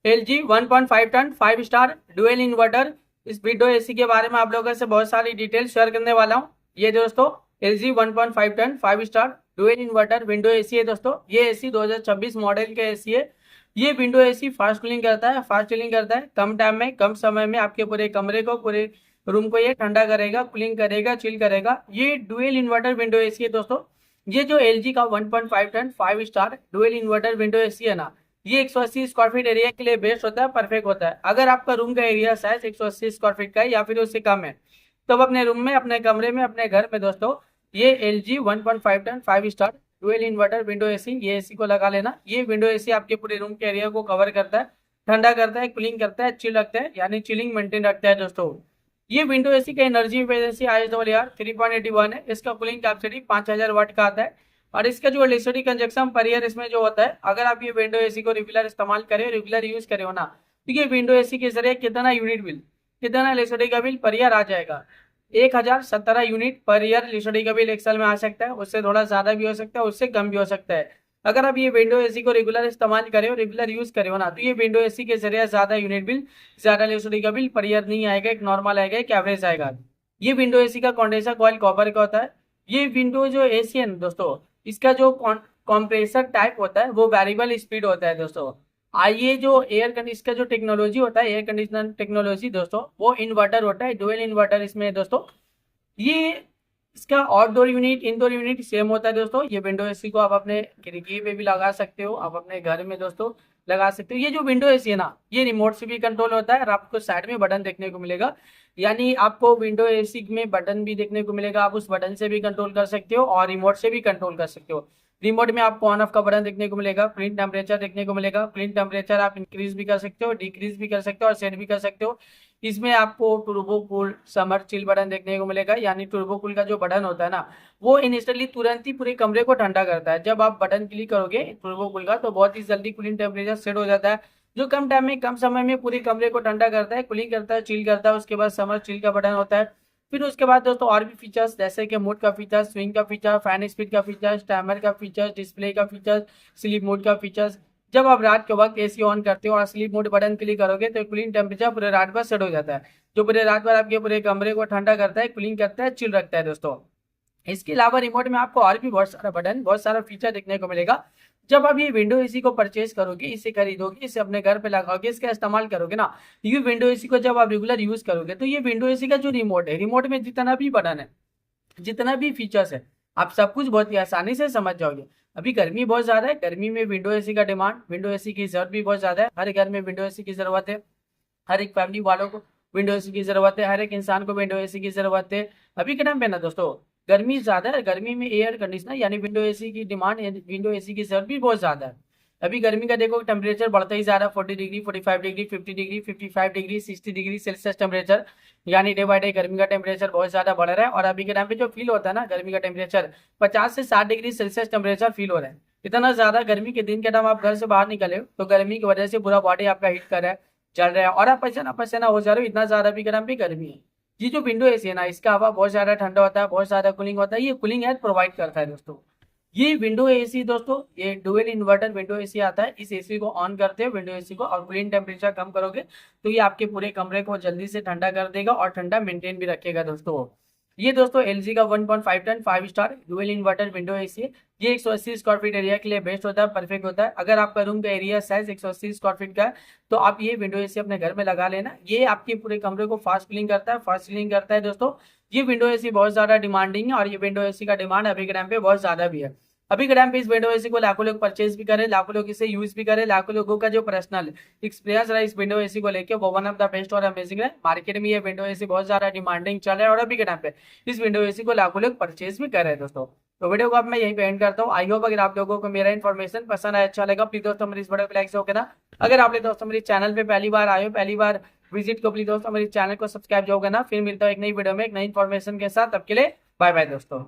LG 1.5 ton 5 star dual inverter. इस window AC के बारे में आप लोगों से बहुत सारी डिटेल शेयर करने वाला हूँ। ये दोस्तों LG 1.5 ton 5 star dual inverter window AC है दोस्तों। ये एसी 2026 मॉडल का एसी है। ये विंडो एसी फास्ट कूलिंग करता है, फास्ट चिलिंग करता है। कम टाइम में कम समय में आपके पूरे कमरे को, पूरे रूम को ये ठंडा करेगा, कूलिंग करेगा, चिल करेगा। ये डुअल इन्वर्टर विंडो एसी है दोस्तों। ये जो LG का 1.5 ton 5 star dual inverter window AC है ना, ये 180 स्क्वायर फीट एरिया के लिए बेस्ट होता है, परफेक्ट होता है। अगर आपका रूम का एरिया साइज 180 स्क्वायर फीट का है या फिर उससे कम है, तो आप अपने रूम में, अपने कमरे में, अपने घर में दोस्तों ये LG 1.5 ton 5 star dual inverter window AC, ये एसी को लगा लेना। ये विंडो एसी आपके पूरे रूम के एरिया को कवर करता है, ठंडा करता है, कूलिंग करता है, चिल रखता है, यानी चिलिंग मेंटेन रखता है दोस्तों। ये विंडो एसी का एनर्जी एफिशिएंसी ISWR 3.81 है। इसका कूलिंग कैपेसिटी 5000 वाट का आता है। और इसका जो इलेक्ट्रिसिटी कंजप्शन पर ईयर इसमें जो होता है, अगर आप ये विंडो एसी को रेगुलर इस्तेमाल करें, रेगुलर यूज करें हो ना, तो ये विंडो एसी के जरिए कितना यूनिट बिल, कितना इलेक्ट्रिसिटी का बिल पर ईयर आ जाएगा। 1017 यूनिट पर ईयर इलेक्ट्रिसिटी का बिल एक साल में आ सकता है। उससे थोड़ा ज्यादा भी हो सकता है, उससे कम भी हो सकता है। अगर आप ये विंडो एसी को रेगुलर इस्तेमाल करें, रेगुलर यूज करें हो ना, तो ये विंडो एसी के जरिए ज्यादा यूनिट बिल, ज्यादा इलेक्ट्रिसिटी का बिल पर ईयर नहीं आएगा। एक नॉर्मल आएगा, एक एवरेज आएगा। ये विंडो एसी का कंडेंसर कॉइल कॉपर का होता है। ये विंडो जो एसी है ना दोस्तों, इसका जो कंप्रेसर टाइप होता है वो वेरिएबल स्पीड होता है दोस्तों। आइए जो इसका जो टेक्नोलॉजी होता है, एयर कंडीशनर टेक्नोलॉजी दोस्तों, वो इन्वर्टर होता है, डुअल इन्वर्टर इसमें दोस्तों। ये इसका outdoor unit, indoor unit same होता है दोस्तों। ये विंडो एसी को आप अपने खिड़की पे भी लगा सकते हो, आप अपने घर में दोस्तों लगा सकते हो। ये जो विंडो एसी है ना, ये रिमोट से भी कंट्रोल होता है और आपको साइड में बटन देखने को मिलेगा, यानी आपको विंडो एसी में बटन भी देखने को मिलेगा। आप उस बटन से भी कंट्रोल कर सकते हो और रिमोट से भी कंट्रोल कर सकते हो। रिमोट में आपको ऑन ऑफ का बटन देखने को मिलेगा, क्लीन टेम्परेचर देखने को मिलेगा। क्लीन टेम्परेचर आप इंक्रीज भी कर सकते हो, डिक्रीज भी कर सकते हो और सेट भी कर सकते हो। इसमें आपको turbo cool summer chill button देखने को मिलेगा, यानी टर्बो कूल का जो बटन होता है ना, वो इंस्टेंटली तुरंत ही पूरे कमरे को ठंडा करता है। जब आप बटन क्लिक करोगे टर्बो कूल का, तो बहुत ही जल्दी कूलिंग टेम्परेचर सेट हो जाता है, जो कम टाइम में, कम समय में पूरे कमरे को ठंडा करता है, कूलिंग करता है, चिल करता है। उसके बाद समर चिल का बटन होता है। फिर उसके बाद दोस्तों और भी फीचर्स, जैसे कि मोड का फीचर, स्विंग का फीचर, फैन स्पीड का फीचर, टाइमर का फीचर, डिस्प्ले का फीचर, स्लीप मोड का फीचर्स। जब आप रात के वक्त एसी ऑन करते हो और स्लीप मोड बटन क्लिक करोगे, तो कूलिंग टेम्परेचर पूरे रात भर सेट हो जाता है, जो पूरे रात भर आपके पूरे कमरे को ठंडा करता है, कूलिंग करता है, चिल रखता है दोस्तों। इसके अलावा रिमोट में आपको और भी बहुत सारा बटन, बहुत सारा फीचर देखने को मिलेगा। जब आप ये विंडो एसी को परचेज करोगे, इसे खरीदोगे, इसे अपने घर पे लगाओगे, इसका इस्तेमाल करोगे ना, ये विंडो एसी को जब आप रेगुलर यूज करोगे, तो ये विंडो एसी का जो रिमोट है, रिमोट में जितना भी बटन है, जितना भी फीचर्स है, आप सब कुछ बहुत ही आसानी से समझ जाओगे। अभी गर्मी बहुत ज्यादा है, गर्मी में विंडो एसी का डिमांड, विंडो एसी की जरूरत भी बहुत ज्यादा है। हर घर में विंडो एसी की जरूरत है, हर एक फैमिली वालों को विंडो एसी की जरूरत है, हर एक इंसान को विंडो एसी की जरूरत है। अभी के टाइम पे ना दोस्तों गर्मी ज्यादा है, गर्मी में एयर कंडीशनर यानी विंडो एसी की डिमांड, विंडो एसी की जरूरत भी बहुत ज्यादा है। अभी गर्मी का देखो टेम्परेचर बढ़ता ही जा रहा है, 40 degree, 45 degree, 50 degree, 55 degree, 60 degree Celsius temperature, यानी डे बाय डे गर्मी का टेम्परेचर बहुत ज्यादा बढ़ रहा है। और अभी के टाइम पे जो फील होता है ना, गर्मी का टेम्परेचर 50 से 60 डिग्री सेल्सियस टेम्परेचर फील हो रहा है। इतना ज्यादा गर्मी के दिन के टाइम आप घर से बाहर निकले हो, तो गर्मी की वजह से पूरा बॉडी आपका हीट कर रहा है, चल रहा है, और आप पसीना पसीना हो जा रहे हो, इतना ज्यादा भी गर्म भी गर्मी है। ये जो विंडो एसी है ना, इसका हवा बहुत ज्यादा ठंडा होता है, बहुत ज्यादा कूलिंग होता है, ये कूलिंग एयर प्रोवाइड करता है दोस्तों। ये विंडो एसी दोस्तों, ये डुअल इन्वर्टर विंडो एसी आता है। इस एसी को ऑन करते हो, विंडो एसी को, और कूलिंग टेम्परेचर कम करोगे, तो ये आपके पूरे कमरे को जल्दी से ठंडा कर देगा और ठंडा मेंटेन भी रखेगा दोस्तों। ये दोस्तों LG का 1.5 ton 5 star dual inverter window AC है। ये 180 स्क्वायर फीट एरिया के लिए बेस्ट होता है, परफेक्ट होता है। अगर आपका रूम का एरिया साइज 180 स्क्वायर फीट का है, तो आप ये विंडो एसी अपने घर में लगा लेना। ये आपके पूरे कमरे को फास्ट कूलिंग करता है, फास्ट सीलिंग करता है दोस्तों। ये विंडो एसी बहुत ज्यादा डिमांडिंग है, और ये विंडो एसी का डिमांड अभी के टाइम पे बहुत ज्यादा भी है। अभी के टाइम पे इस विंडो एसी को लाखों लोग परचेज भी करें, लाखों लोग इसे यूज भी करें, लाखों लोगों का जो पर्सनल एक्सपीरियंस रहा इस विंडो एसी को लेके, वो वन ऑफ द बेस्ट और अमेजिंग है। मार्केट में ये विंडो एसी बहुत ज्यादा डिमांडिंग चल रहा है, और अभी के टाइम पे इस विंडो एसी को लाखों लोग परचेज भी कर रहे हैं दोस्तों। तो वीडियो को अब मैं यहीं पे एंड करता हूँ। आई होप अगर आप लोगों को मेरा इन्फॉर्मेशन पसंद आया, अच्छा लगा, प्लीज दोस्तों मेरी इस वीडियो को लाइक से होकर ना। अगर आपने दोस्तों मेरे चैनल पे पहली बार आए हो, पहली बार विजिट को, प्लीज दोस्तों मेरे चैनल को सब्सक्राइब जो होगा ना। फिर मिलता है एक नई वीडियो में एक नई इन्फॉर्मेशन के साथ, तब के लिए बाय बाय दोस्तों।